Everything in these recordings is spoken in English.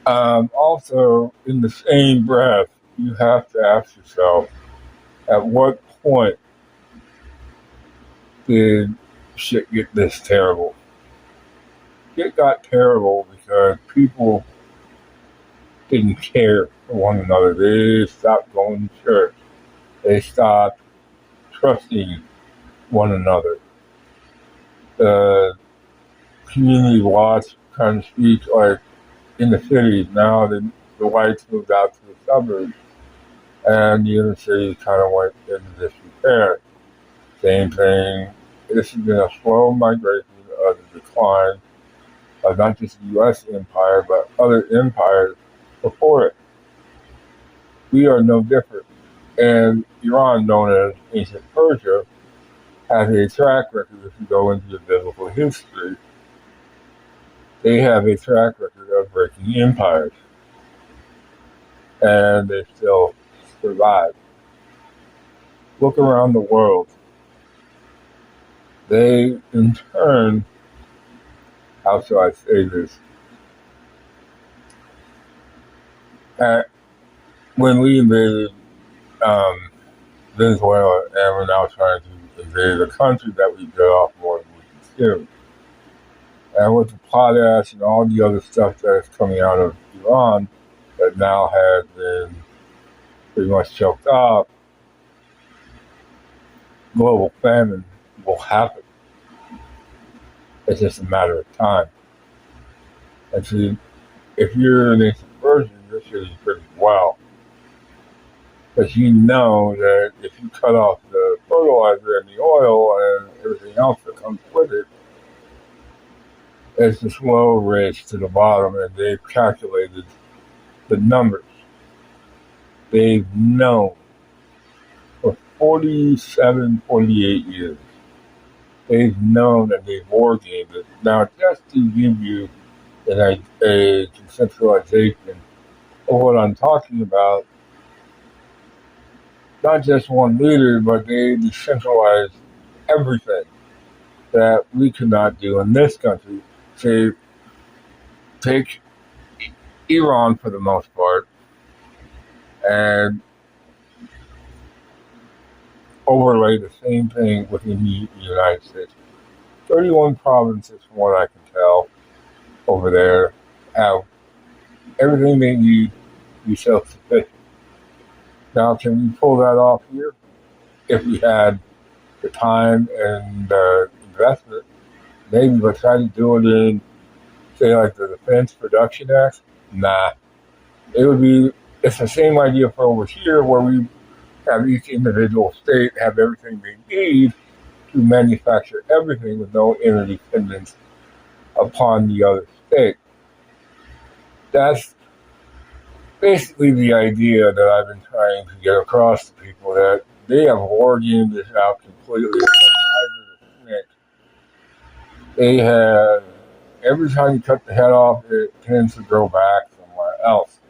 Also, in the same breath, you have to ask yourself, at what point did shit get this terrible? It got terrible because people didn't care for one another. They stopped going to church. They stopped trusting one another. The community watch kind of speaks like in the cities now. The whites moved out to the suburbs, and the inner city kind of went into disrepair. Same thing. This has been a slow migration of the decline of not just the U.S. empire, but other empires before it. We are no different. And Iran, known as ancient Persia, has a track record. If you go into the biblical history, they have a track record of breaking empires, and they still survive. Look around the world. They, in turn, how shall I say this? When we invaded Venezuela, and we're now trying to invade a country that we bit off more than we can chew. And with the potash and all the other stuff that is coming out of Iran that now has been pretty much choked off, global famine will happen. It's just a matter of time. And so if you're an ancient version, you're sitting pretty well. Because you know that if you cut off the fertilizer and the oil and everything else that comes with it, it's a slow race to the bottom, and they've calculated the numbers. They've known for 47, 48 years. They've known and they've wargamed it. Now, just to give you a conceptualization of what I'm talking about, not just one leader, but they decentralized everything that we could not do in this country. Say, take Iran for the most part and overlay the same thing within the United States. 31 provinces, from what I can tell, over there have everything they need to be self-sufficient. Now, can we pull that off here? If we had the time and investment, maybe, but try to do it in, say, like the Defense Production Act? Nah. It's the same idea for over here where we have each individual state have everything they need to manufacture everything with no interdependence upon the other state. That's basically the idea that I've been trying to get across to people, that they have wargamed this out completely. It's like hide and snake. They have, every time you cut the head off, it tends to grow back somewhere else.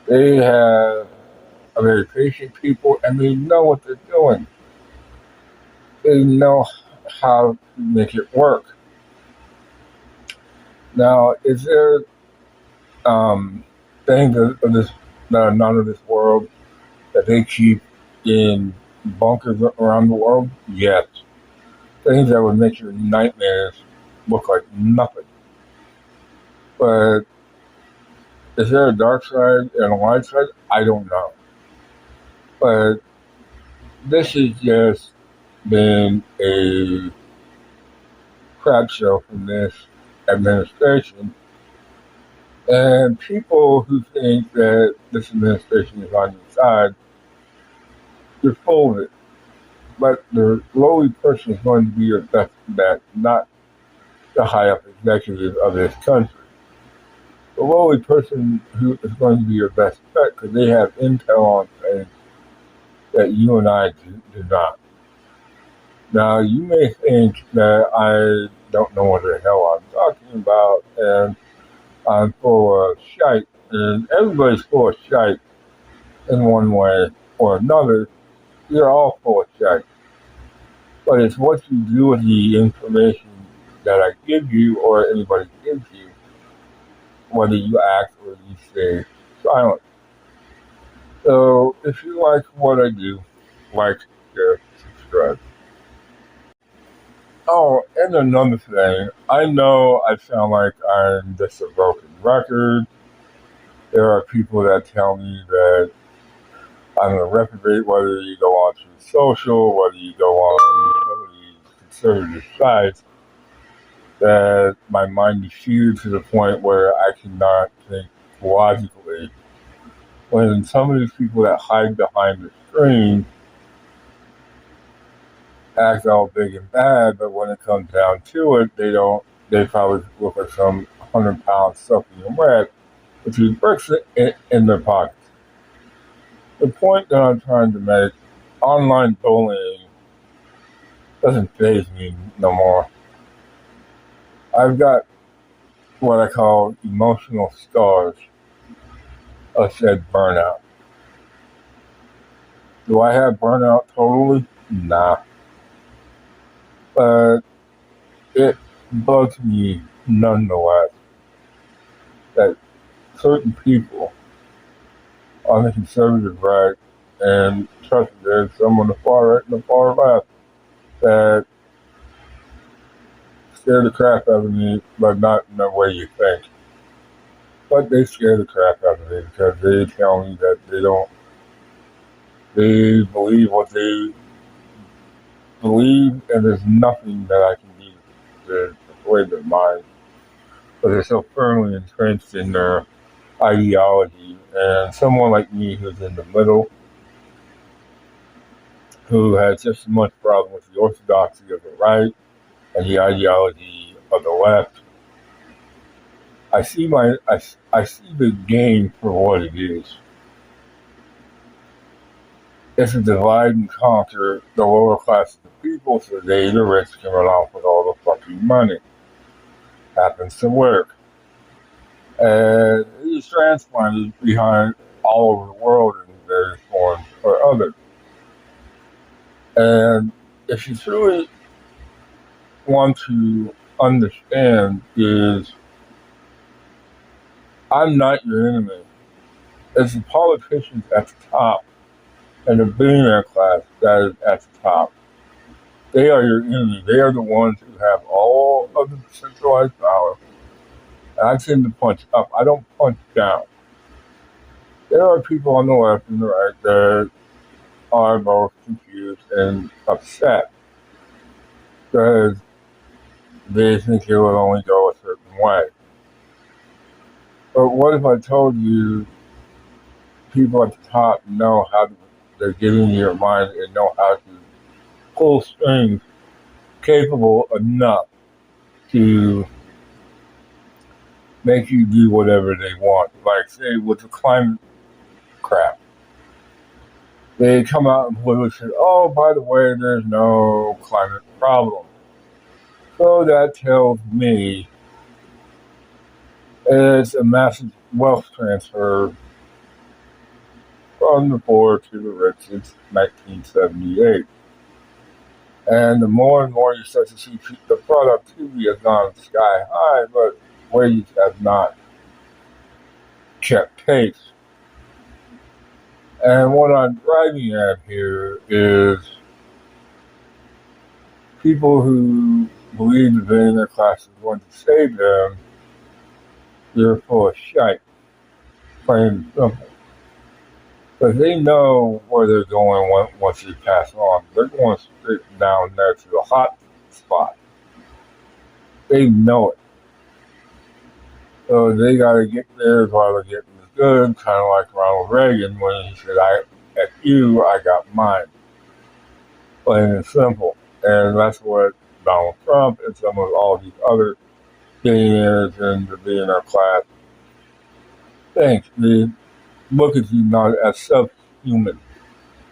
They have a very patient people, and they know what they're doing. They know how to make it work. Now, is there things of this that are none of this world that they keep in bunkers around the world? Yes. Things that would make your nightmares look like nothing. But is there a dark side and a light side? I don't know. But this has just been a crap show from this administration. And people who think that this administration is on your side, you're full of it. But the lowly person is going to be your best bet, not the high up executive of this country. The lowly person who is going to be your best bet, because they have intel on things that you and I do not. Now, you may think that I don't know what the hell I'm talking about, and I'm full of shite, and everybody's full of shite in one way or another. You're all full of shite. But it's what you do with the information that I give you or anybody gives you whether you act or you stay silent. So if you like what I do, like, share, subscribe. Oh, and another thing, I know I sound like I'm just a broken record. There are people that tell me that I'm a reprobate, whether you go on to social, whether you go on some of these conservative sites, that my mind is skewed to the point where I cannot think logically. When some of these people that hide behind the screen act all big and bad, but when it comes down to it, they probably look like some 100-pound soaking wet with these bricks in their pockets. The point that I'm trying to make, online bullying doesn't faze me no more. I've got what I call emotional scars of said burnout. Do I have burnout totally? Nah. But it bugs me nonetheless that certain people on the conservative right, and trust me, there's some on the far right and the far left that scare the crap out of me, but not in the way you think. But they scare the crap out of me because they tell me that they believe what they believe, and there's nothing that I can do to persuade their mind. But they're so firmly entrenched in their ideology. And someone like me who's in the middle, who has just as much problem with the orthodoxy of the right and the ideology of the left, I see the game for what it is. It's a divide and conquer the lower class of the people so they, the rich, can run off with all the fucking money. Happens to work. And he's transplanted behind all over the world in various forms or others. And if you truly want to understand is, I'm not your enemy. It's the politicians at the top and the billionaire class that is at the top. They are your enemy. They are the ones who have all of the centralized power. And I tend to punch up. I don't punch down. There are people on the left and the right that are both confused and upset because they think it will only go a certain way. But what if I told you people at the top know how to, they're getting in your mind and know how to pull strings capable enough to make you do whatever they want. Like, say, with the climate crap. They come out and politically say, oh, by the way, there's no climate problem. So that tells me it's a massive wealth transfer from the poor to the rich since 1978. And the more and more you start to see the productivity has gone sky high, but wages have not kept pace. And what I'm driving at here is people who believe the billionaire class is going to save them, they're full of shite, plain and simple. Because they know where they're going once they pass on. They're going straight down there to the hot spot. They know it. So they got to get there while they're getting the good, kind of like Ronald Reagan when he said, at you, I got mine. Plain and simple. And that's what Donald Trump and some of all these other billionaires and the billionaire class think. They look at you not as subhuman.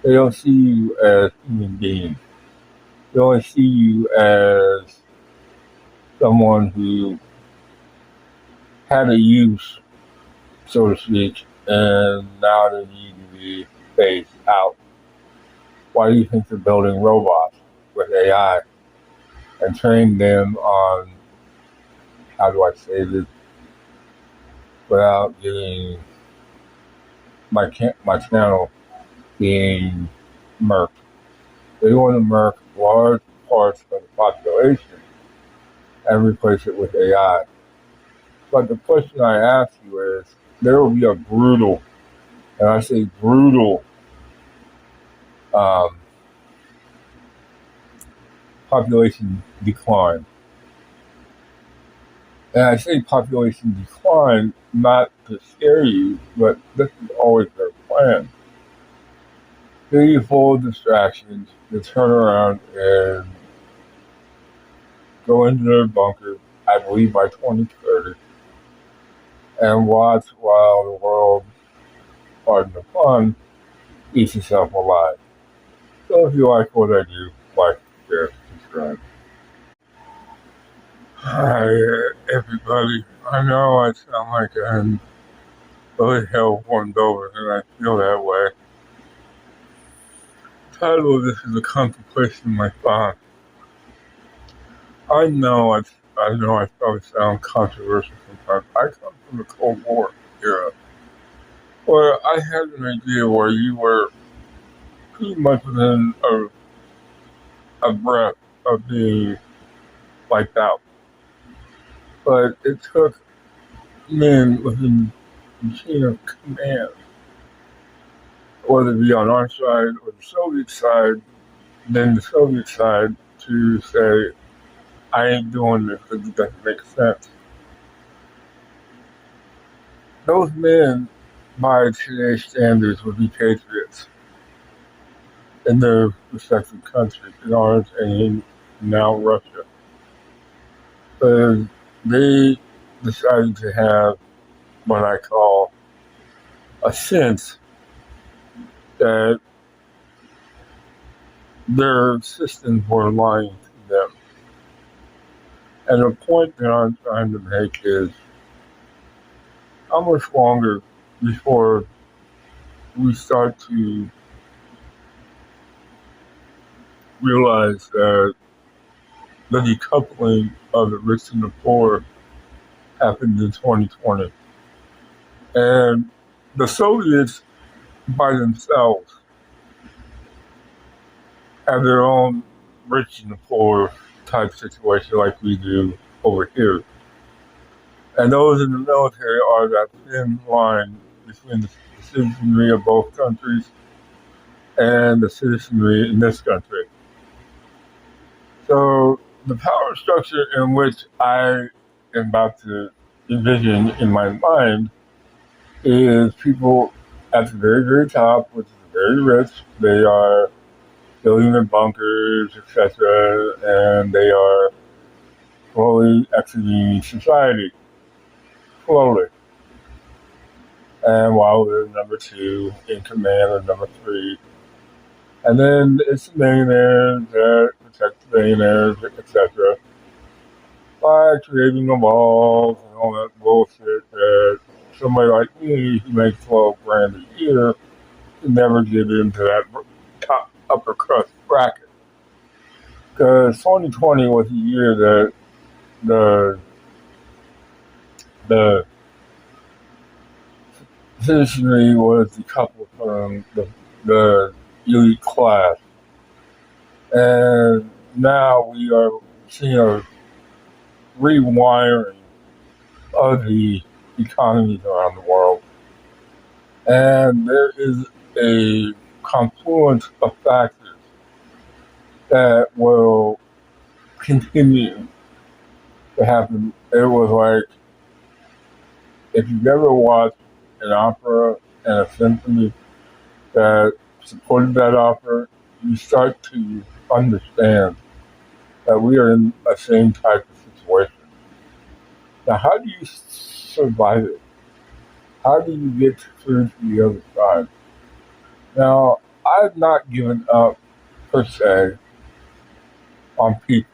They don't see you as human beings. They only see you as someone who had a use, so to speak, and now they need to be phased out. Why do you think they're building robots with AI and training them on, how do I say this, without getting my channel being murked. They want to murk large parts of the population and replace it with AI. But the question I ask you is, there will be a brutal, and I say brutal, um, population decline. And I say population decline not to scare you, but this is always their plan. They full of distractions to turn around and go into their bunker, I believe by 2030, and watch while the world, pardon the pun, eats itself alive. So if you like what I do, like, share, subscribe. Hi, everybody. I know I sound like I'm really hell warmed over, and I feel that way. The title of this is A Contemplation of My Thoughts. I know I probably sound controversial sometimes. I come from the Cold War era, where I had an idea where you were pretty much within a breath of being wiped out. But it took men within the chain of command, whether it be on our side or the Soviet side, then the Soviet side to say, I ain't doing this because it doesn't make sense. Those men, by today's standards, would be patriots in their respective countries, in ours and in now Russia. But they decided to have what I call a sense that their systems were lying to them. And the point that I'm trying to make is, how much longer before we start to realize that the decoupling of the rich and the poor happened in 2020? And the Soviets, by themselves, have their own rich and the poor type situation like we do over here. And those in the military are that thin line between the citizenry of both countries and the citizenry in this country. So the power structure in which I am about to envision in my mind is people at the very, very top, which is very rich. They are building their bunkers, etc., and they are slowly exiting society, slowly. And while they're number two in command, or number three, and then it's the millionaires that protect the millionaires, etc., by creating the walls and all that bullshit that somebody like me who makes 12 grand a year can never get into that top upper crust bracket. Because 2020 was a year that the citizenry was decoupled from the elite class. And now we are seeing a rewiring of the economies around the world. And there is a confluence of factors that will continue to happen. It was like, if you've ever watched an opera and a symphony that supported that opera, you start to understand that we are in the same type of situation. Now, how do you survive it? How do you get through to the other side? Now, I've not given up, per se, on people.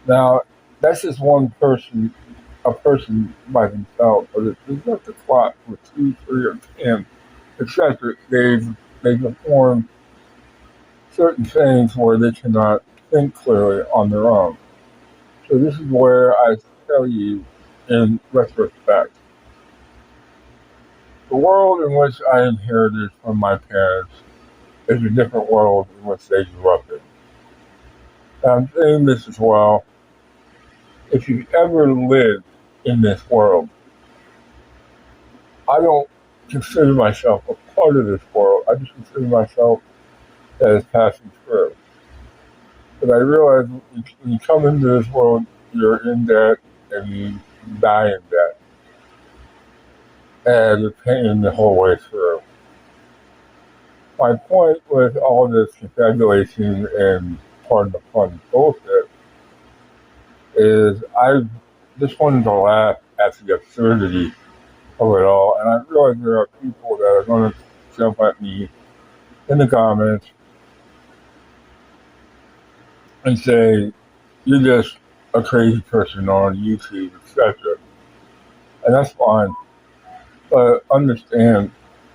Now, that's just one person, a person by themselves, but if there's not the clock with 2, 3, or 10, etc., they've performed certain things where they cannot think clearly on their own. So this is where I tell you in retrospect. The world in which I inherited from my parents is a different world in which they grew up in. And I'm saying this as well. If you've ever lived in this world, I don't consider myself a part of this world. I just consider myself as passing through. But I realize when you come into this world, you're in debt and you die in debt. And you're paying the whole way through. My point with all this confabulation and pardon the pun bullshit is I just wanted to laugh at the absurdity of it all. And I realize there are people that are going to jump at me in the comments and say, you're just a crazy person on YouTube, etc. And that's fine. But understand,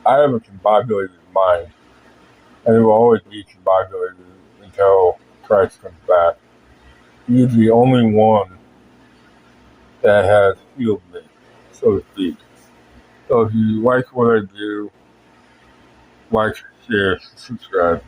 I have a combobulated mind. And it will always be combobulated until Christ comes back. He is the only one that has healed me, so to speak. So if you like what I do, like, share, subscribe.